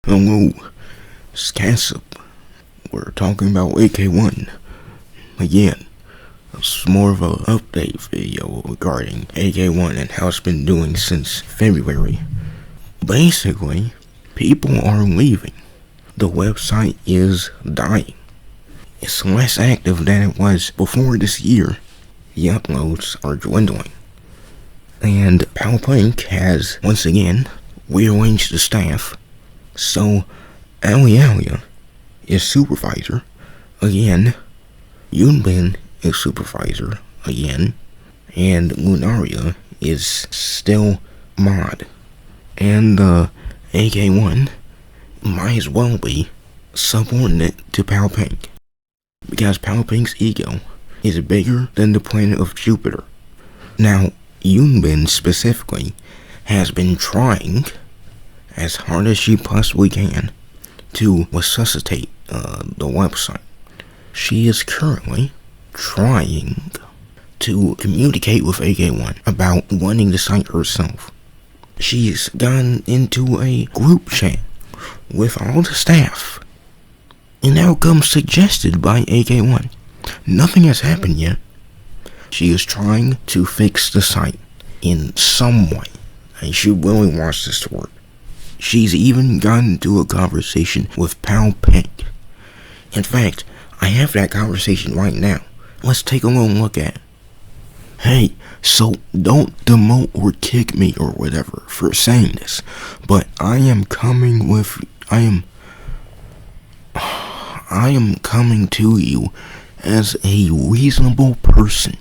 Hello, Scassip. We're talking about AK1 again. It's more of an update video regarding AK1 and how it's been doing since February. Basically, people are leaving. The website is dying. It's less active than it was before this year. The uploads are dwindling. And Palpink has, once again, rearranged the staff. So, Alia is supervisor again, m.u.g.e.n is supervisor again, and Lunaria is still mod. And AK1 might as well be subordinate to Palpink, because Palpink's ego is bigger than the planet of Jupiter. Now, m.u.g.e.n specifically has been trying as hard as she possibly can to resuscitate the website. She is currently trying to communicate with AK1 about running the site herself. She's gone into a group chat with all the staff. An outcome suggested by AK1. Nothing has happened yet. She is trying to fix the site in some way, and she really wants this to work. She's even gotten into a conversation with Palpink. In fact, I have that conversation right now. Let's take a little look at it. Hey, so don't demote or kick me or whatever for saying this, but I am coming to you as a reasonable person,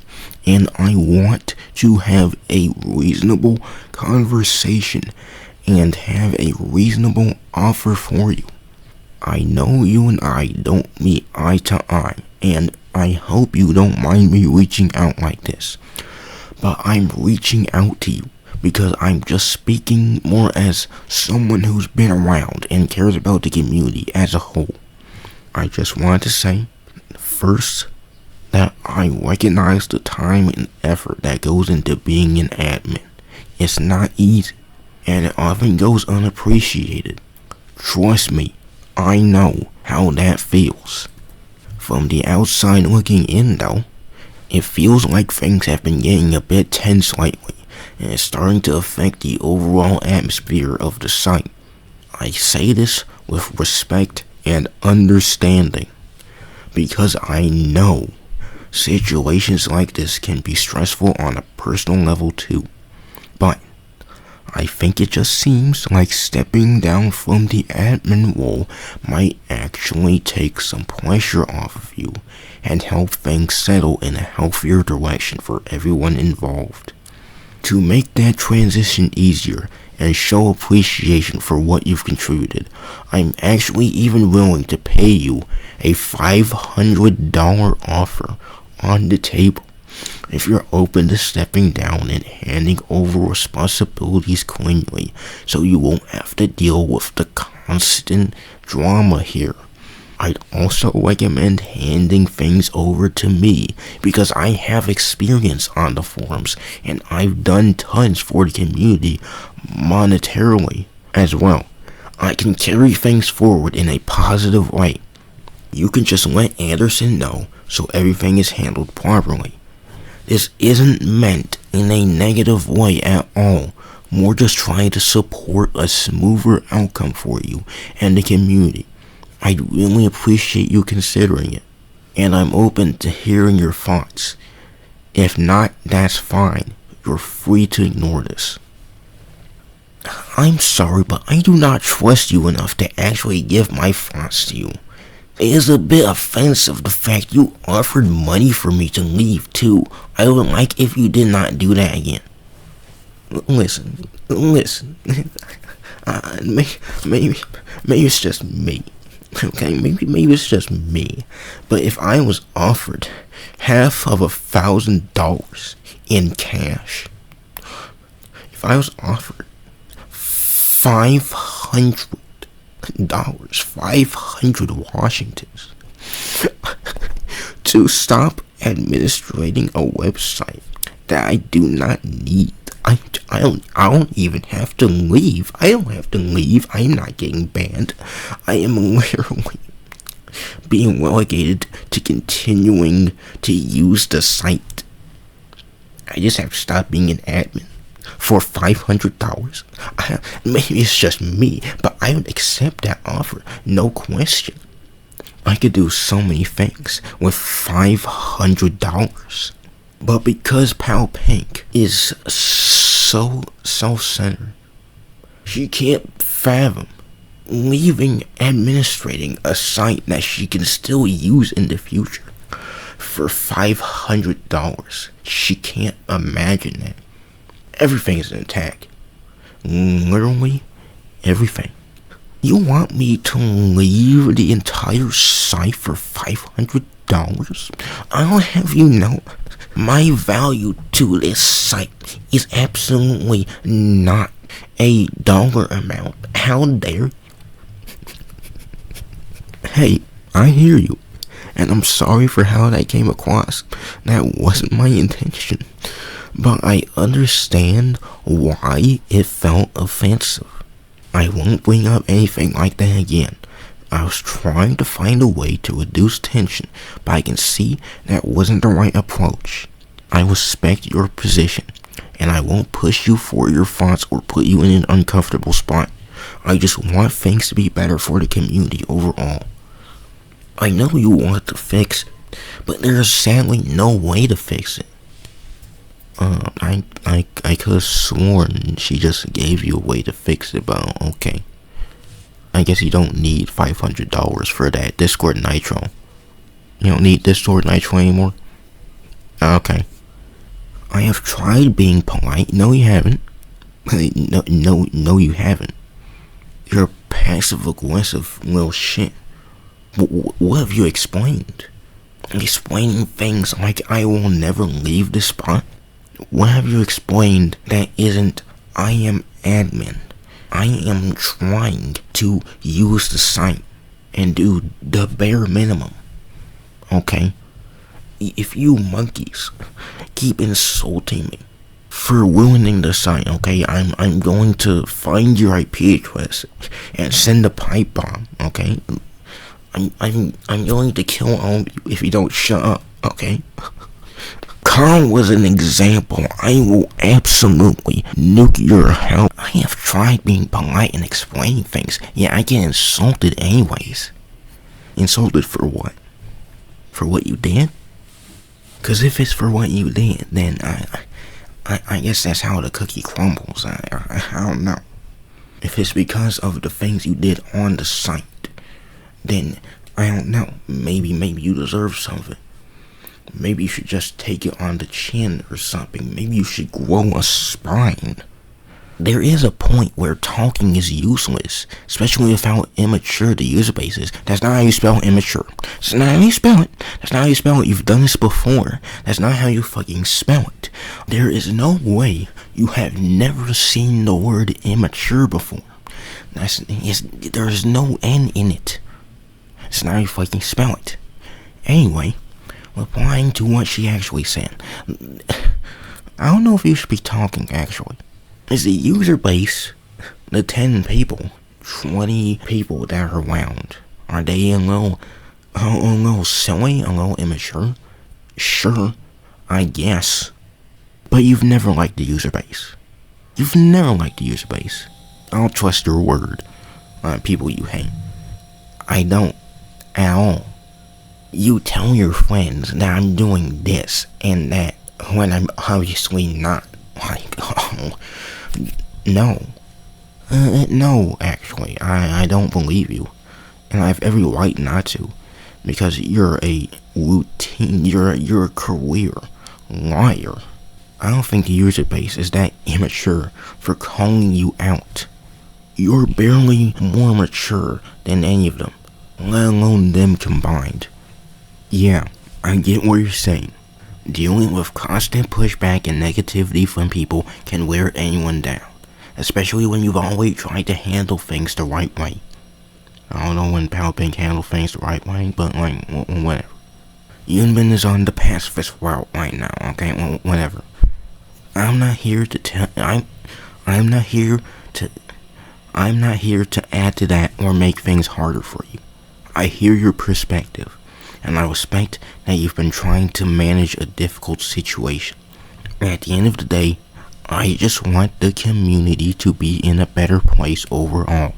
and I want to have a reasonable conversation and have a reasonable offer for you. I know you and I don't meet eye to eye, and I hope you don't mind me reaching out like this. But I'm reaching out to you because I'm just speaking more as someone who's been around and cares about the community as a whole. I just want to say, first, that I recognize the time and effort that goes into being an admin. It's not easy, and it often goes unappreciated. Trust me, I know how that feels. From the outside looking in though, it feels like things have been getting a bit tense lately, and it's starting to affect the overall atmosphere of the site. I say this with respect and understanding, because I know situations like this can be stressful on a personal level too. But I think it just seems like stepping down from the admin role might actually take some pressure off of you and help things settle in a healthier direction for everyone involved. To make that transition easier and show appreciation for what you've contributed, I'm actually even willing to pay you a $500 offer on the table if you're open to stepping down and handing over responsibilities cleanly, so you won't have to deal with the constant drama here. I'd also recommend handing things over to me, because I have experience on the forums and I've done tons for the community monetarily as well. I can carry things forward in a positive way. You can just let Anderson know so everything is handled properly. This isn't meant in a negative way at all. More just trying to support a smoother outcome for you and the community. I'd really appreciate you considering it, and I'm open to hearing your thoughts. If not, that's fine. You're free to ignore this. I'm sorry, but I do not trust you enough to actually give my thoughts to you. It is a bit offensive the fact you offered money for me to leave too. I would like if you did not do that again. Listen. Maybe it's just me. Okay, maybe it's just me. But if I was offered half of $1,000 in cash, if I was offered $500, 500 Washingtons to stop administrating a website that I do not need, I I don't even have to leave. I don't have to leave. I am not getting banned. I am literally being relegated to continuing to use the site. I just have to stop being an admin for $500. Maybe it's just me, but I would accept that offer, no question. I could do so many things with $500. But because Pal Pink is so self-centered, she can't fathom leaving administrating a site that she can still use in the future for $500. She can't imagine that. Everything is intact. Literally everything. You want me to leave the entire site for $500? I'll have you know, my value to this site is absolutely not a dollar amount. How dare you? Hey, I hear you, and I'm sorry for how that came across. That wasn't my intention, but I understand why it felt offensive. I won't bring up anything like that again. I was trying to find a way to reduce tension, but I can see that wasn't the right approach. I respect your position, and I won't push you for your thoughts or put you in an uncomfortable spot. I just want things to be better for the community overall. I know you want to fix it, but there is sadly no way to fix it. I could have sworn she just gave you a way to fix it, but okay. I guess you don't need $500 for that Discord Nitro. You don't need Discord Nitro anymore? Okay. I have tried being polite. No, you haven't. No, you haven't. You're passive-aggressive little shit. What have you explained? Explaining things like I will never leave this spot? What have you explained that isn't I am admin? I am trying to use the site and do the bare minimum. Okay? If you monkeys keep insulting me for ruining the site, okay, I'm going to find your IP address and send a pipe bomb, okay? I'm going to kill all of you if you don't shut up, okay? Carl was an example. I will absolutely nuke your house. I have tried being polite and explaining things, yet I get insulted anyways. Insulted for what? For what you did? Cause if it's for what you did, then I guess that's how the cookie crumbles. I don't know. If it's because of the things you did on the site, then I don't know. Maybe you deserve something. Maybe you should just take it on the chin or something. Maybe you should grow a spine. There is a point where talking is useless, especially with how immature the user base is. That's not how you spell immature. That's not how you spell it. That's not how you spell it. You've done this before. That's not how you fucking spell it. There is no way you have never seen the word immature before. There's no N in it. That's not how you fucking spell it. Anyway, replying to what she actually said. I don't know if you should be talking, actually. Is the user base, the 10 people, 20 people that are around, are they a little silly, a little immature? Sure, I guess. But you've never liked the user base. You've never liked the user base. I'll trust your word on people you hate. I don't at all. You tell your friends that I'm doing this and that when I'm obviously not. Like, oh, no. No, actually, I don't believe you. And I have every right not to. Because you're a routine, you're a career liar. I don't think the user base is that immature for calling you out. You're barely more mature than any of them, let alone them combined. Yeah, I get what you're saying. Dealing with constant pushback and negativity from people can wear anyone down, especially when you've always tried to handle things the right way. I don't know when Pal Pink handled things the right way, but like, whatever. m.u.g.e.n is on the pacifist route right now, okay, whatever. I'm not here to tell. I'm not here to. I'm not here to add to that or make things harder for you. I hear your perspective, and I respect that you've been trying to manage a difficult situation. At the end of the day, I just want the community to be in a better place overall.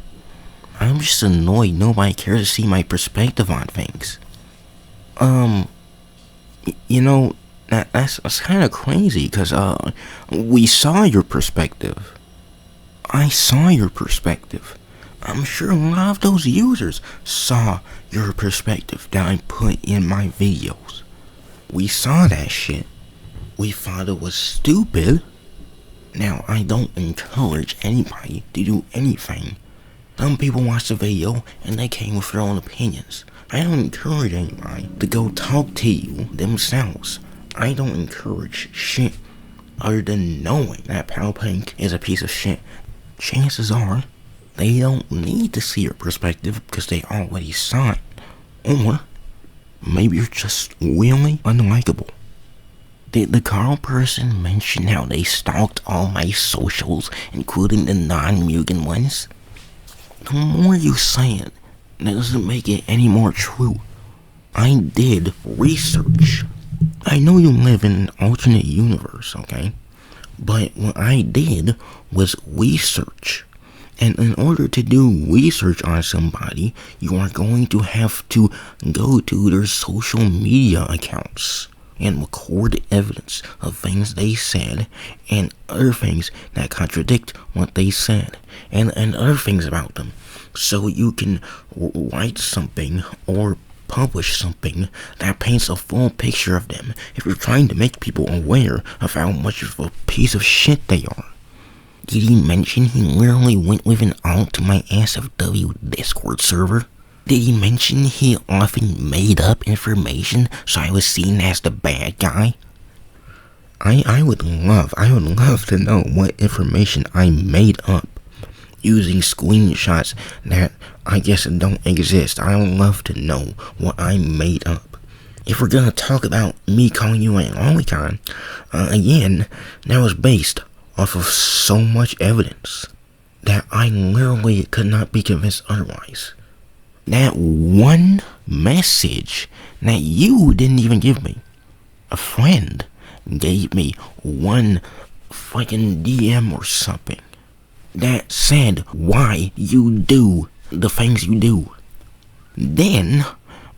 I'm just annoyed nobody cares to see my perspective on things. You know, that's kind of crazy, because, we saw your perspective. I saw your perspective. I'm sure a lot of those users saw your perspective that I put in my videos. We saw that shit. We thought it was stupid. Now, I don't encourage anybody to do anything. Some people watch the video and they came with their own opinions. I don't encourage anybody to go talk to you themselves. I don't encourage shit other than knowing that Powpink is a piece of shit. Chances are, they don't need to see your perspective because they already saw it. Or, maybe you're just really unlikable. Did the Carl person mention how they stalked all my socials, including the non-m.u.g.e.n ones? The more you say it, that doesn't make it any more true. I did research. I know you live in an alternate universe, okay? But what I did was research. And in order to do research on somebody, you are going to have to go to their social media accounts and record evidence of things they said and other things that contradict what they said and other things about them. So you can write something or publish something that paints a full picture of them if you're trying to make people aware of how much of a piece of shit they are. Did he mention he literally went with an alt to my SFW Discord server? Did he mention he often made up information so I was seen as the bad guy? I would love to know what information I made up using screenshots that I guess don't exist. I would love to know what I made up. If we're gonna talk about me calling you an lolicon, again, that was based off of so much evidence that I literally could not be convinced otherwise. That one message that you didn't even give me, a friend gave me one fucking DM or something that said why you do the things you do. Then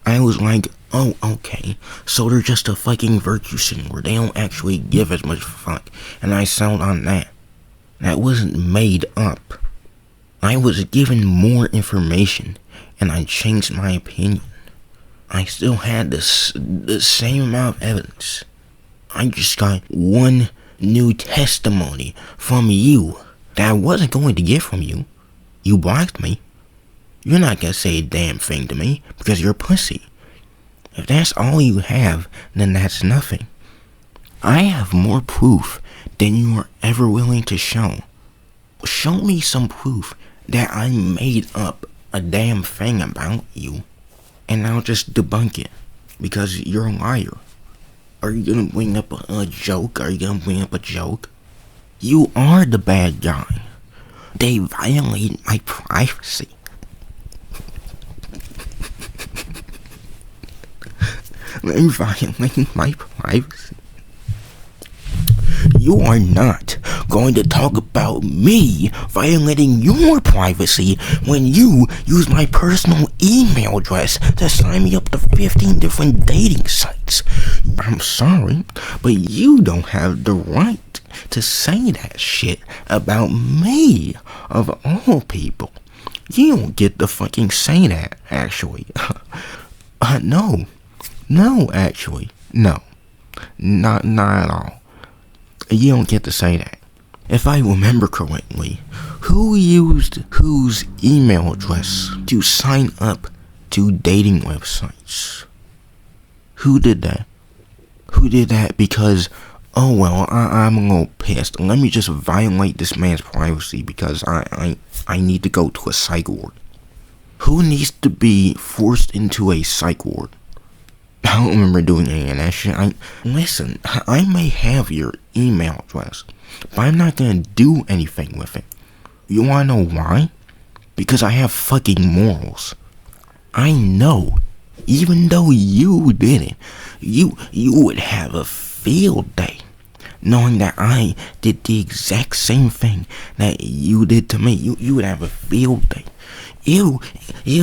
I was like, oh, okay, so they're just a fucking virtue signaler. They don't actually give as much fuck. And I sold on that. That wasn't made up. I was given more information, and I changed my opinion. I still had the same amount of evidence. I just got one new testimony from you that I wasn't going to get from you. You blocked me. You're not gonna say a damn thing to me because you're a pussy. If that's all you have, then that's nothing. I have more proof than you are ever willing to show. Show me some proof that I made up a damn thing about you, and I'll just debunk it because you're a liar. Are you gonna bring up a joke? Are you gonna bring up a joke? You are the bad guy. They violate my privacy. They violate my privacy. You are not going to talk about me violating your privacy when you use my personal email address to sign me up to 15 different dating sites. I'm sorry, but you don't have the right to say that shit about me, of all people. You don't get to fucking say that, actually. No, actually. No. Not at all. You don't get to say that. If I remember correctly, who used whose email address to sign up to dating websites? Who did that? Who did that because, oh well, I'm a little pissed. Let me just violate this man's privacy because I need to go to a psych ward. Who needs to be forced into a psych ward? I don't remember doing any of that shit. Listen, I may have your email address, but I'm not gonna do anything with it. You wanna know why? Because I have fucking morals. I know, even though you didn't, you would have a field day knowing that I did the exact same thing that you did to me. You would have a field day. It'll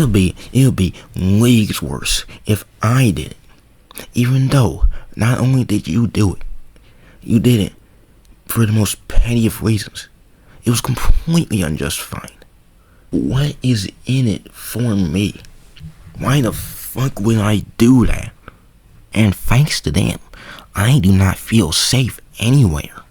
be leagues worse if I did it. Even though not only did you do it, you did it for the most petty of reasons. It was completely unjustified. What is in it for me? Why the fuck would I do that? And thanks to them, I do not feel safe anywhere.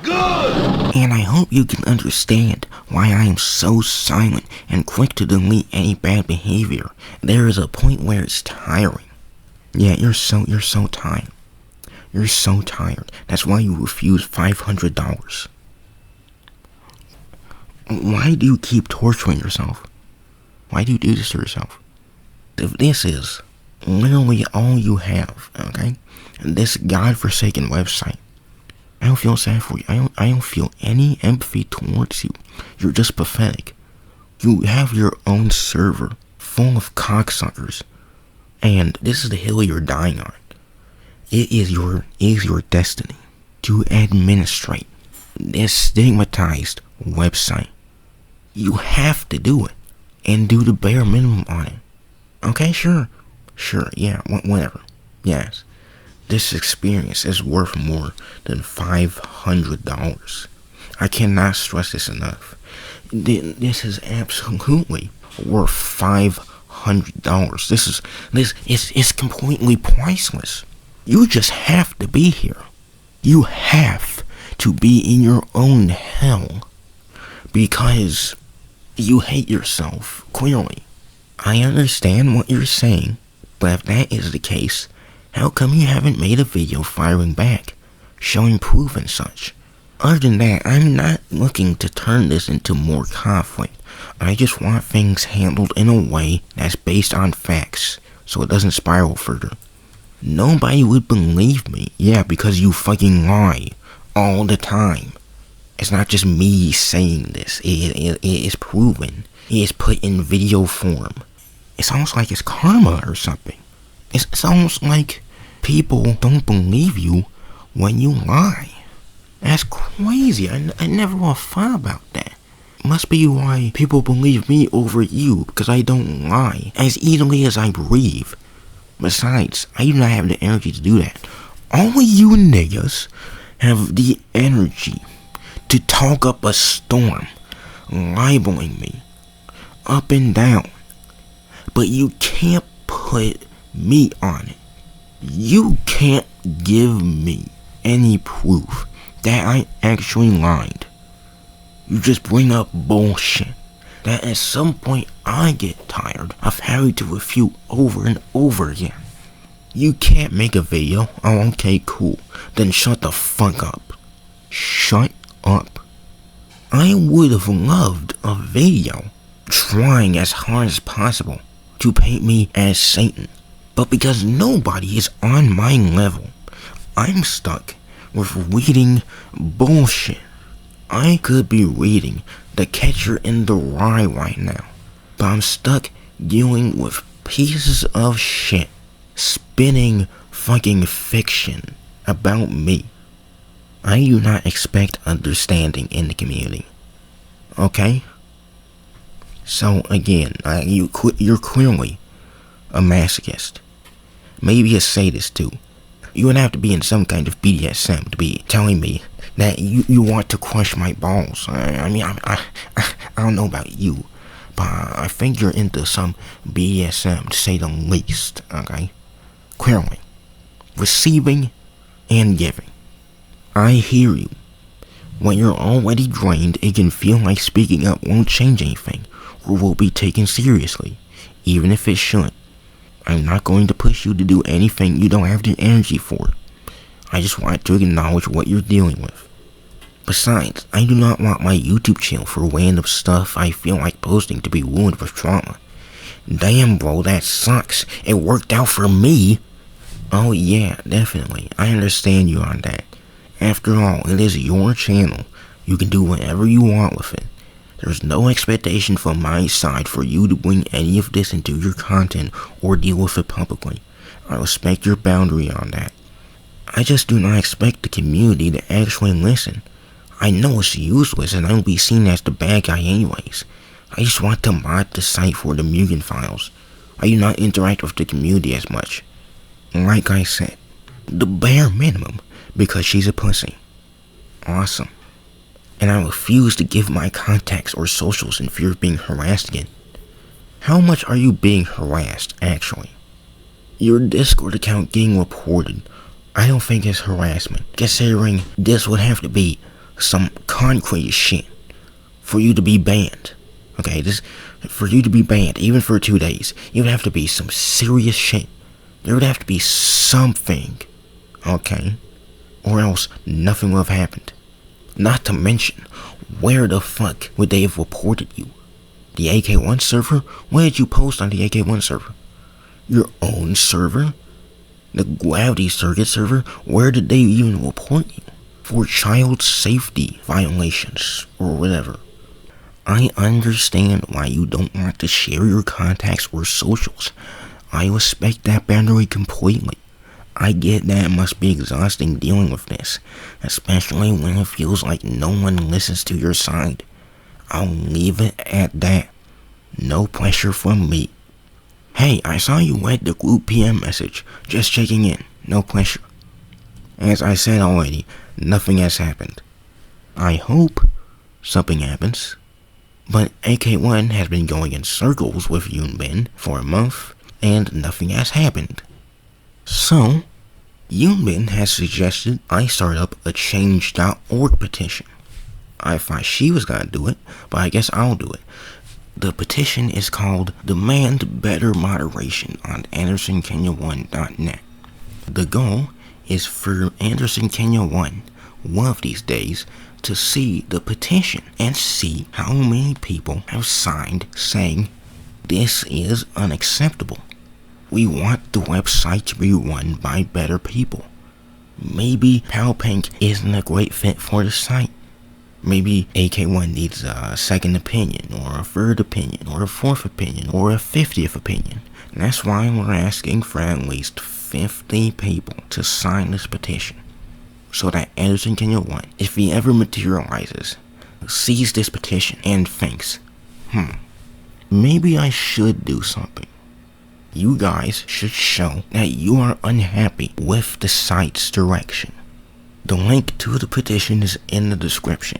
Good! And I hope you can understand why I am so silent and quick to delete any bad behavior. There is a point where it's tiring. Yeah, you're so tired. You're so tired. That's why you refuse $500. Why do you keep torturing yourself? Why do you do this to yourself? If this is literally all you have, okay? This godforsaken website, I don't feel sad for you. I don't feel any empathy towards you. You're just pathetic. You have your own server full of cocksuckers. And this is the hill you're dying on. It is your destiny to administrate this stigmatized website. You have to do it and do the bare minimum on it. Okay, sure, yeah, whatever. Yes, this experience is worth more than $500. I cannot stress this enough. This is absolutely worth $500. This is completely priceless. You just have to be here. You have to be in your own hell because you hate yourself, clearly. I understand what you're saying, but if that is the case, how come you haven't made a video firing back, showing proof and such? Other than that, I'm not looking to turn this into more conflict. I just want things handled in a way that's based on facts, so it doesn't spiral further. Nobody would believe me, yeah, because you fucking lie all the time. It's not just me saying this, it is proven. It is put in video form. It's almost like it's karma or something. It's almost like people don't believe you when you lie. That's crazy. I never would have thought about that. Must be why people believe me over you, because I don't lie as easily as I breathe. Besides, I do not have the energy to do that. All of you niggas have the energy to talk up a storm, libeling me up and down, but you can't put meat on it. You can't give me any proof that I actually lied. You just bring up bullshit that at some point I get tired of having to refute over and over again. You can't make a video. Oh, okay, cool. Then shut the fuck up. Shut up. I would have loved a video trying as hard as possible to paint me as Satan. But because nobody is on my level, I'm stuck with reading bullshit. I could be reading The Catcher in the Rye right now, but I'm stuck dealing with pieces of shit spinning fucking fiction about me. I do not expect understanding in the community. Okay? So again, you're clearly a masochist. Maybe a sadist too. You would have to be in some kind of BDSM to be telling me that you want to crush my balls. I don't know about you, but I think you're into some BDSM to say the least, okay? Clearly. Receiving and giving. I hear you. When you're already drained, it can feel like speaking up won't change anything, or will be taken seriously, even if it shouldn't. I'm not going to push you to do anything you don't have the energy for. I just want to acknowledge what you're dealing with. Besides, I do not want my YouTube channel for random stuff I feel like posting to be ruined with trauma. Damn bro, that sucks. It worked out for me. Oh yeah, definitely. I understand you on that. After all, it is your channel. You can do whatever you want with it. There's no expectation from my side for you to bring any of this into your content or deal with it publicly. I respect your boundary on that. I just do not expect the community to actually listen. I know it's useless and I'll be seen as the bad guy anyways. I just want to mod the site for the m.u.g.e.n files. I do not interact with the community as much. Like I said, the bare minimum, because she's a pussy. Awesome. And I refuse to give my contacts or socials in fear of being harassed again. How much are you being harassed, actually? Your Discord account getting reported, I don't think it's harassment, considering this would have to be some concrete shit for you to be banned. Okay, for you to be banned, even for 2 days, it would have to be some serious shit. There would have to be something, okay? Or else nothing would have happened. Not to mention, where the fuck would they have reported you? The AK1 server? What did you post on the AK1 server? Your own server? The Gravity Circuit server? Where did they even report you? For child safety violations, or whatever. I understand why you don't want to share your contacts or socials. I respect that boundary completely. I get that it must be exhausting dealing with this, especially when it feels like no one listens to your side. I'll leave it at that. No pressure from me. Hey, I saw you read the group PM message. Just checking in. No pressure. As I said already, nothing has happened. I hope something happens. But AK1 has been going in circles with m.u.g.e.n for a month, and nothing has happened. So, m.u.g.e.n has suggested I start up a change.org petition. I thought she was gonna do it, but I guess I'll do it. The petition is called Demand Better Moderation on AndersonKenya1.net. The goal is for AndersonKenya1, one of these days, to see the petition and see how many people have signed saying this is unacceptable. We want the website to be run by better people. Maybe Palpink isn't a great fit for the site. Maybe AK1 needs a second opinion, or a third opinion, or a fourth opinion, or a 50th opinion. And that's why we're asking for at least 50 people to sign this petition, so that AndersonKenya1, if he ever materializes, sees this petition and thinks, maybe I should do something. You guys should show that you are unhappy with the site's direction. The link to the petition is in the description.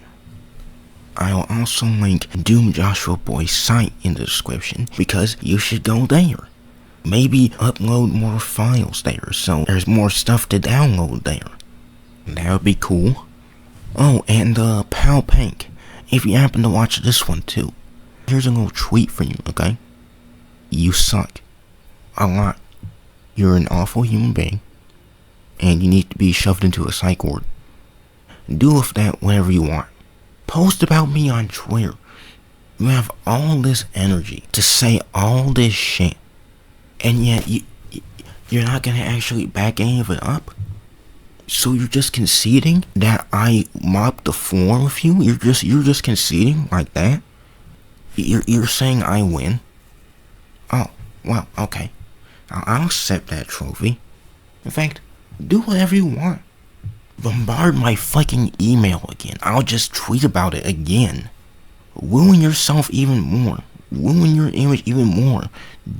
I'll also link Doom Joshua Boy's site in the description, because you should go there. Maybe upload more files there, so there's more stuff to download there. That would be cool. Oh, and Palpink, if you happen to watch this one too, here's a little treat for you, okay? You suck. A lot. You're an awful human being, and you need to be shoved into a psych ward. Do with that whatever you want. Post about me on Twitter. You have all this energy to say all this shit, and yet you're not gonna actually back any of it up? So you're just conceding that I mopped the floor with you? You're just conceding like that? You're saying I win? Oh, well, okay. I'll accept that trophy. In fact, do whatever you want. Bombard my fucking email again. I'll just tweet about it again. Ruin yourself even more. Ruin your image even more.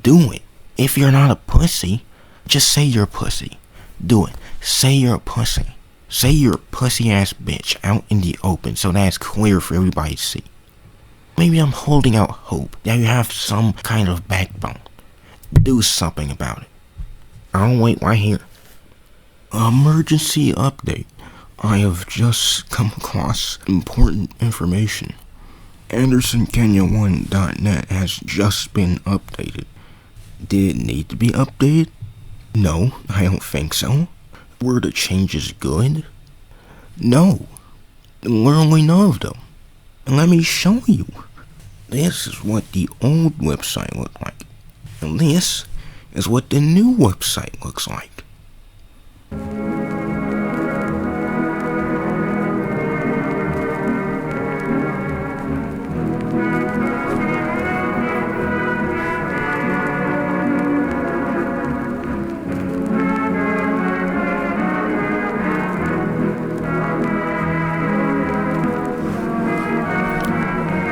Do it. If you're not a pussy, just say you're a pussy. Do it. Say you're a pussy. Say you're a pussy ass bitch out in the open so that's clear for everybody to see. Maybe I'm holding out hope that you have some kind of backbone. Do something about it. I'll wait right here. Emergency update. I have just come across important information. AndersonKenya1.net has just been updated. Did it need to be updated? No, I don't think so. Were the changes good? No. Literally none of them. And let me show you. This is what the old website looked like. And this is what the new website looks like.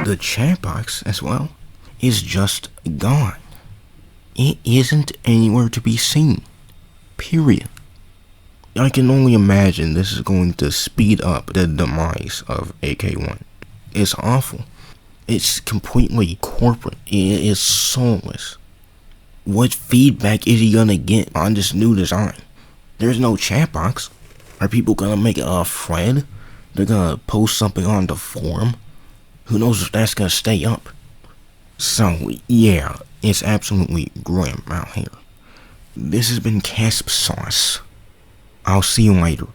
The chat box as well is just gone. It isn't anywhere to be seen. Period. I can only imagine this is going to speed up the demise of AK1. It's awful. It's completely corporate. It is soulless. What feedback is he gonna get on this new design? There's no chat box. Are people gonna make a thread? They're gonna post something on the forum? Who knows if that's gonna stay up? So, yeah, it's absolutely grim out here. This has been Casp Sauce. I'll see you later.